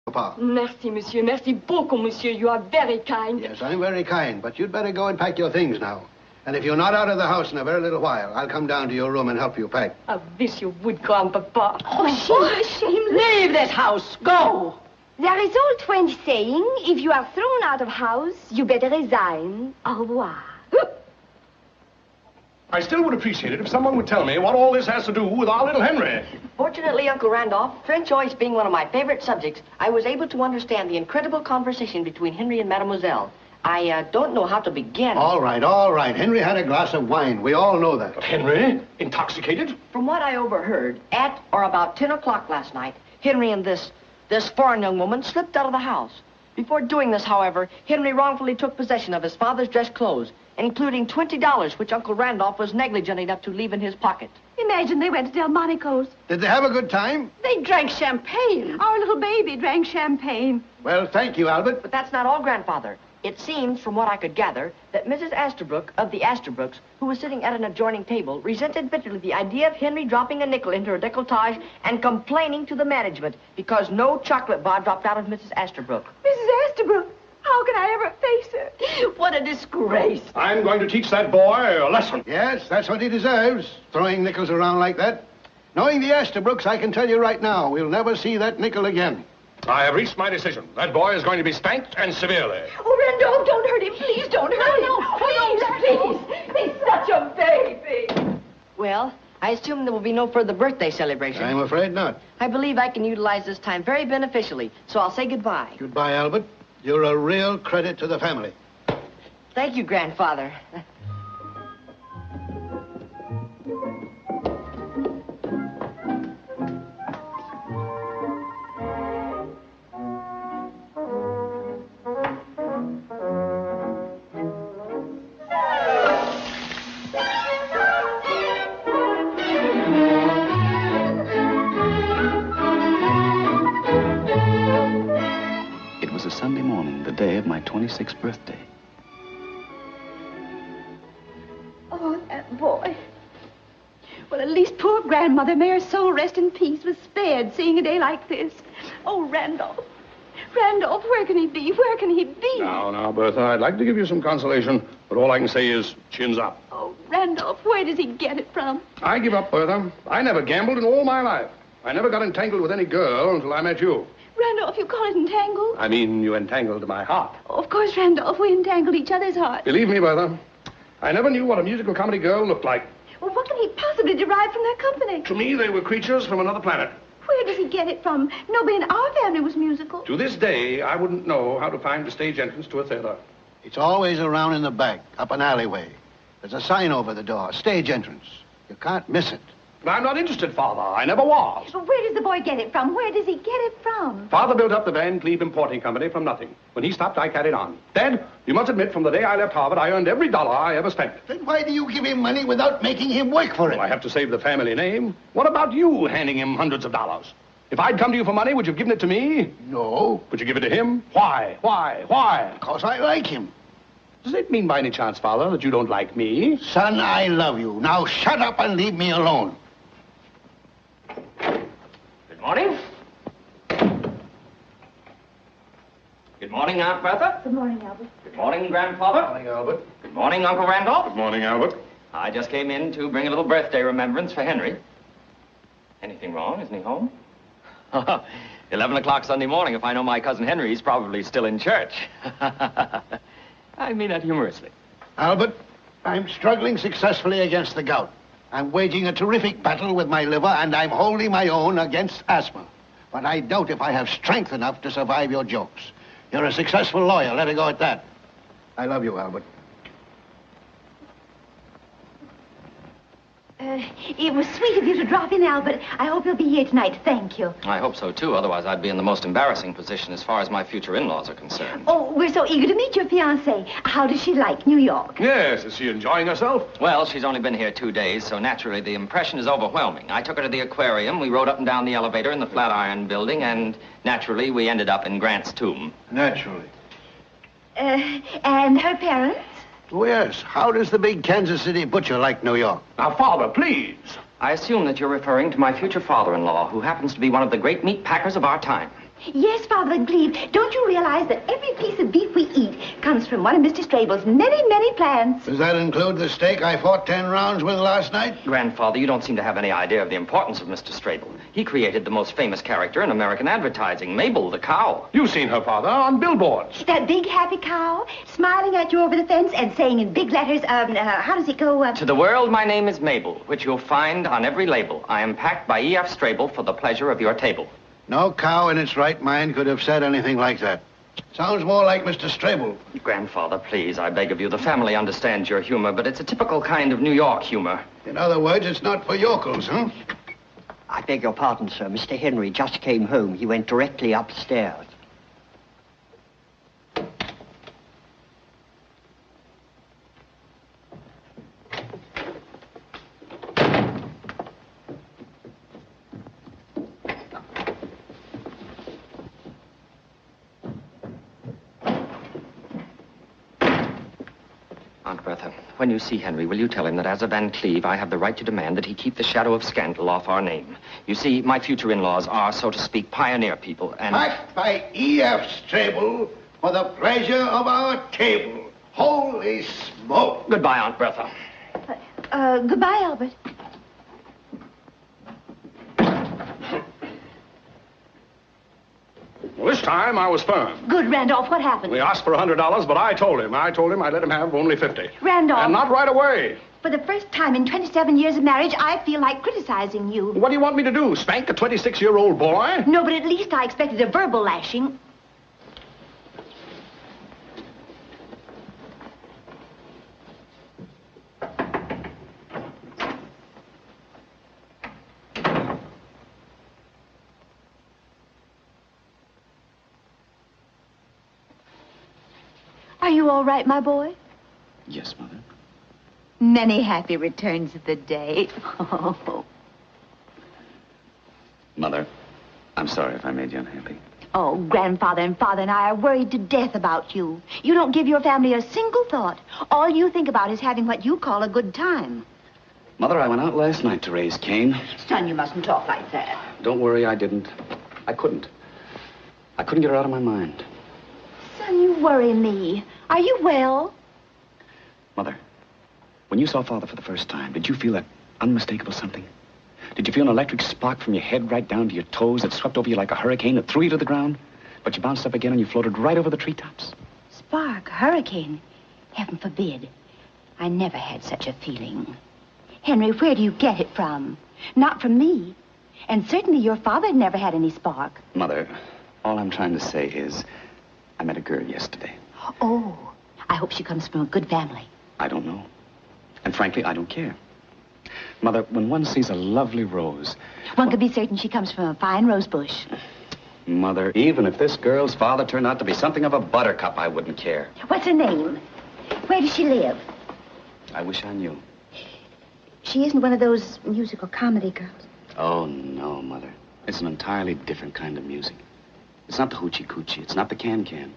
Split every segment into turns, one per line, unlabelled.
Papa.
Merci, monsieur. Merci beaucoup, monsieur. You are very kind.
Yes, I'm very kind, but you'd better go and pack your things now. And if you're not out of the house in a very little while, I'll come down to your room and help you pack.
I wish you would, Grandpapa.
Oh, shameless.
Leave this house. Go.
There is old French saying, if you are thrown out of house, you better resign. Au revoir.
I still would appreciate it if someone would tell me what all this has to do with our little Henry.
Fortunately, Uncle Randolph, French always being one of my favorite subjects, I was able to understand the incredible conversation between Henry and Mademoiselle. I don't know how to begin.
All right. Henry had a glass of wine. We all know that.
But Henry? Intoxicated?
From what I overheard, at or about 10 o'clock last night, Henry and this foreign young woman slipped out of the house. Before doing this, however, Henry wrongfully took possession of his father's dress clothes, including $20, which Uncle Randolph was negligent enough to leave in his pocket.
Imagine they went to Delmonico's.
Did they have a good time?
They drank champagne. Our little baby drank champagne.
Well, thank you, Albert.
But that's not all, Grandfather. It seems, from what I could gather, that Mrs. Asterbrook of the Asterbrooks, who was sitting at an adjoining table, resented bitterly the idea of Henry dropping a nickel into her decolletage and complaining to the management because no chocolate bar dropped out of Mrs. Asterbrook.
Mrs. Asterbrook, how can I ever face her?
What a disgrace.
I'm going to teach that boy a lesson.
Yes, that's what he deserves, throwing nickels around like that. Knowing the Asterbrooks, I can tell you right now, we'll never see that nickel again.
I have reached my decision. That boy is going to be spanked, and severely.
Oh, Randolph, don't hurt him. Please don't hurt him. Please. He's such a baby.
Well, I assume there will be no further birthday celebration.
I'm afraid not.
I believe I can utilize this time very beneficially, so I'll say goodbye.
Goodbye, Albert. You're a real credit to the family.
Thank you, Grandfather.
It was a Sunday morning, the day of my 26th birthday.
Oh, that boy. Well, at least poor grandmother, may her soul rest in peace, was spared seeing a day like this. Oh, Randolph. Randolph, where can he be? Where can he be?
Now, Bertha, I'd like to give you some consolation, but all I can say is chins up.
Oh, Randolph, where does he get it from?
I give up, Bertha. I never gambled in all my life. I never got entangled with any girl until I met you.
Randolph, you call it entangled?
I mean, you entangled my heart.
Oh, of course, Randolph, we entangled each other's hearts.
Believe me, Bertha, I never knew what a musical comedy girl looked like.
Well, what can he possibly derive from their company?
To me, they were creatures from another planet.
Where does he get it from? Nobody in our family was musical.
To this day, I wouldn't know how to find the stage entrance to a theater.
It's always around in the back, up an alleyway. There's a sign over the door, stage entrance. You can't miss it.
But I'm not interested, Father. I never was.
But where does the boy get it from? Where does he get it from?
Father built up the Van Cleve Importing Company from nothing. When he stopped, I carried on. Dad, you must admit, from the day I left Harvard, I earned every dollar I ever spent.
Then why do you give him money without making him work for it?
Well, I have to save the family name. What about you handing him hundreds of dollars? If I'd come to you for money, would you have given it to me?
No.
Would you give it to him? Why? Why?
Because I like him.
Does it mean by any chance, Father, that you don't like me?
Son, I love you. Now shut up and leave me alone.
Good morning. Good morning, Aunt Bertha.
Good morning, Albert.
Good morning, Grandfather.
Good morning, Albert.
Good morning, Uncle Randolph.
Good morning, Albert.
I just came in to bring a little birthday remembrance for Henry. Anything wrong? Isn't he home? 11 o'clock Sunday morning. If I know my cousin Henry, he's probably still in church. I mean that humorously.
Albert, I'm struggling successfully against the gout. I'm waging a terrific battle with my liver, and I'm holding my own against asthma. But I doubt if I have strength enough to survive your jokes. You're a successful lawyer. Let it go at that. I love you, Albert.
It was sweet of you to drop in, Albert. I hope you'll be here tonight. Thank you.
I hope so, too. Otherwise, I'd be in the most embarrassing position as far as my future in-laws are concerned.
Oh, we're so eager to meet your fiancée. How does she like New York?
Yes, is she enjoying herself?
Well, she's only been here 2 days, so naturally the impression is overwhelming. I took her to the aquarium, we rode up and down the elevator in the Flatiron Building, and naturally we ended up in Grant's tomb.
Naturally.
And her parents?
Oh, yes. How does the big Kansas City butcher like New York?
Now, Father, please.
I assume that you're referring to my future father-in-law, who happens to be one of the great meat packers of our time.
Yes, Father Glebe. Don't you realize that every piece of beef we eat comes from one of Mr. Strable's many, many plants?
Does that include the steak I fought 10 rounds with last night?
Grandfather, you don't seem to have any idea of the importance of Mr. Strable. He created the most famous character in American advertising, Mabel the cow.
You've seen her, Father, on billboards.
That big happy cow smiling at you over the fence and saying in big letters, how does it go?
To the world, my name is Mabel, which you'll find on every label. I am packed by E.F. Strable for the pleasure of your table.
No cow in its right mind could have said anything like that. Sounds more like Mr. Strable.
Grandfather, please, I beg of you. The family understands your humor, but it's a typical kind of New York humor.
In other words, it's not for yokels, huh?
I beg your pardon, sir. Mr. Henry just came home. He went directly upstairs.
Aunt Bertha, when you see Henry, will you tell him that as a Van Cleve, I have the right to demand that he keep the shadow of scandal off our name? You see, my future in-laws are, so to speak, pioneer people, and...
Packed by E.F. Strable for the pleasure of our table. Holy smoke!
Goodbye, Aunt Bertha.
Goodbye, Albert.
Well, this time I was firm.
Good, Randolph. What happened?
We asked for $100, but I told him I'd let him have only 50.
Randolph.
And not right away.
For the first time in 27 years of marriage, I feel like criticizing you.
What do you want me to do? Spank a 26-year-old boy?
No, but at least I expected a verbal lashing. Are you all right, my boy?
Yes, Mother.
Many happy returns of the day. Oh.
Mother, I'm sorry if I made you unhappy.
Oh, Grandfather and Father and I are worried to death about you. You don't give your family a single thought. All you think about is having what you call a good time.
Mother, I went out last night to raise Cain.
Son, you mustn't talk like that.
Don't worry, I didn't. I couldn't. I couldn't get her out of my mind.
Son, you worry me. Are you well?
Mother, when you saw Father for the first time, did you feel that unmistakable something? Did you feel an electric spark from your head right down to your toes that swept over you like a hurricane that threw you to the ground? But you bounced up again and you floated right over the treetops?
Spark, hurricane. Heaven forbid. I never had such a feeling. Henry, where do you get it from? Not from me. And certainly your father never had any spark.
Mother, all I'm trying to say is I met a girl yesterday.
Oh, I hope she comes from a good family.
I don't know. And frankly, I don't care. Mother, when one sees a lovely rose...
One could be certain she comes from a fine rose bush.
Mother, even if this girl's father turned out to be something of a buttercup, I wouldn't care.
What's her name? Where does she live?
I wish I knew.
She isn't one of those musical comedy girls.
Oh, no, Mother. It's an entirely different kind of music. It's not the hoochie coochie. It's not the can-can.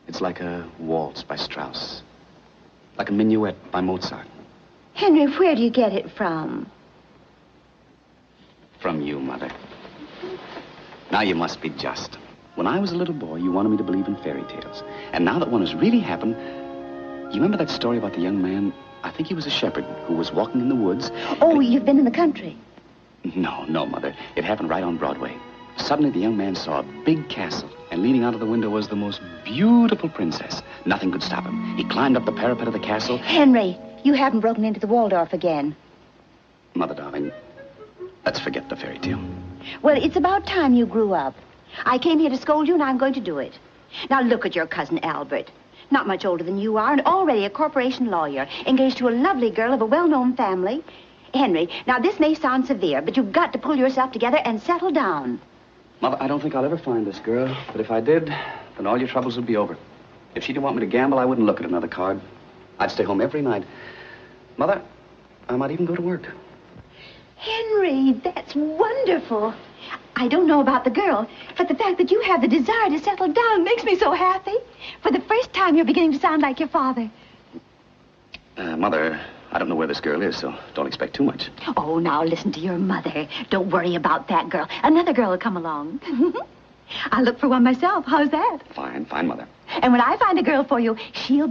It's like a waltz by Strauss. Like a minuet by Mozart.
Henry, where do you get it from?
From you, Mother. Now you must be just. When I was a little boy, you wanted me to believe in fairy tales. And now that one has really happened, you remember that story about the young man, I think he was a shepherd, who was walking in the woods?
Oh, you've been in the country.
No, Mother. It happened right on Broadway. Suddenly, the young man saw a big castle, and leaning out of the window was the most beautiful princess. Nothing could stop him. He climbed up the parapet of the castle.
Henry, you haven't broken into the Waldorf again.
Mother, darling, let's forget the fairy tale.
Well, it's about time you grew up. I came here to scold you, and I'm going to do it. Now, look at your cousin Albert. Not much older than you are, and already a corporation lawyer, engaged to a lovely girl of a well-known family. Henry, now this may sound severe, but you've got to pull yourself together and settle down.
Mother, I don't think I'll ever find this girl, but if I did, then all your troubles would be over. If she didn't want me to gamble, I wouldn't look at another card. I'd stay home every night. Mother, I might even go to work.
Henry, that's wonderful. I don't know about the girl, but the fact that you have the desire to settle down makes me so happy. For the first time, you're beginning to sound like your father.
Mother, I don't know where this girl is, so don't expect too much.
Oh, now listen to your mother. Don't worry about that girl. Another girl will come along. I'll look for one myself. How's that?
Fine, fine, Mother.
And when I find a girl for you, she'll